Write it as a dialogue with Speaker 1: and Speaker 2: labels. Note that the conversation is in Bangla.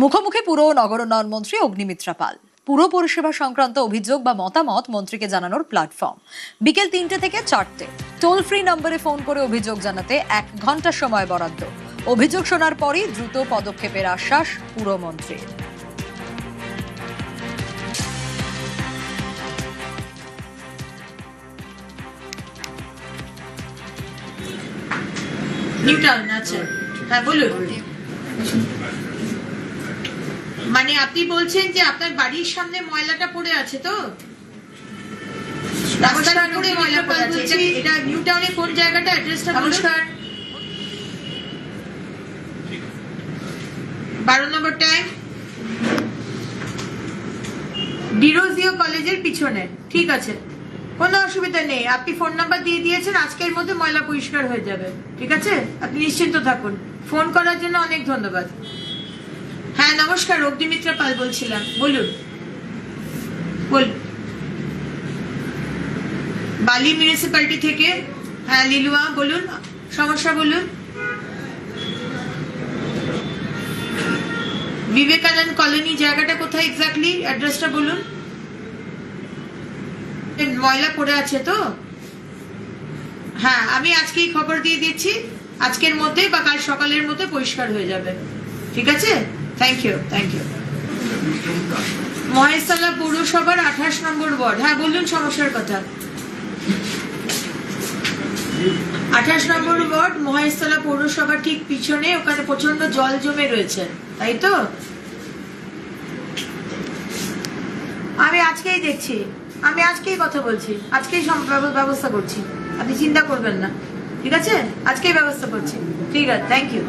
Speaker 1: মুখোমুখি পুর ও নগর উন্নয়ন মন্ত্রী অগ্নিমিত্রা পাল। পুর পরিষেবা সংক্রান্ত অভিযোগ বা মতামত মন্ত্রীকে জানানোর প্ল্যাটফর্ম। বিকেল 3টে থেকে 4টে টোল ফ্রি নম্বরে ফোন করে অভিযোগ জানাতে 1 ঘন্টা সময় বরাদ্দ। অভিযোগ শোনার পরই দ্রুত পদক্ষেপের আশ্বাস পুরমন্ত্রীর।
Speaker 2: নিউটাউন, আচ্ছা হ্যাঁ বলুন। মানে আপনি বলছেন যে আপনার বাড়ির সামনে ময়লাটা পড়ে আছে, তো রাস্তার উপরে ময়লা পড়ে আছে। এটা নিউটাউনে কোন জায়গাটা, অ্যাড্রেসটা? নমস্কার, 12 নম্বর ট্যাঙ্ক, ডিরোজিও কলেজের পিছনে। ঠিক আছে, কোনো অসুবিধা নেই। আপনি ফোন নাম্বার দিয়ে দিয়েছেন, আজকের মধ্যে ময়লা পরিষ্কার হয়ে যাবে। ঠিক আছে, আপনি নিশ্চিন্ত থাকুন। ফোন করার জন্য অনেক ধন্যবাদ। হ্যাঁ নমস্কার, অগ্নিমিত্রা পাল বলছিলাম, বলুন। বালি মিউনিসিপ্যালিটি থেকে। হ্যাঁ লিলুয়া, বলুন সমস্যা বলুন। বিবেকানন্দ কলোনি জায়গাটা কোথায় এক্স্যাক্টলি, অ্যাড্রেসটা বলুন। ময়লা পড়ে আছে তো? হ্যাঁ আমি আজকেই খবর দিয়ে দিচ্ছি, আজকের মধ্যে বা কাল সকালের মধ্যে পরিষ্কার হয়ে যাবে। ঠিক আছে, থ্যাংক ইউ। মহেশতলা পৌরসভার 28 নম্বর ওয়ার্ড। হ্যাঁ বলুন সমস্যার কথা। 28 নম্বর ওয়ার্ড, মহেশতলা পৌরসভা ঠিক পিছনে, ওখানে প্রচন্ড জল জমে রয়েছে, তাই তো? আমি আজকেই দেখছি, আমি আজকেই কথা বলছি, আজকেই ব্যবস্থা করছি, আপনি চিন্তা করবেন না। ঠিক আছে, আজকেই ব্যবস্থা করছি। ঠিক আছে, থ্যাংক ইউ।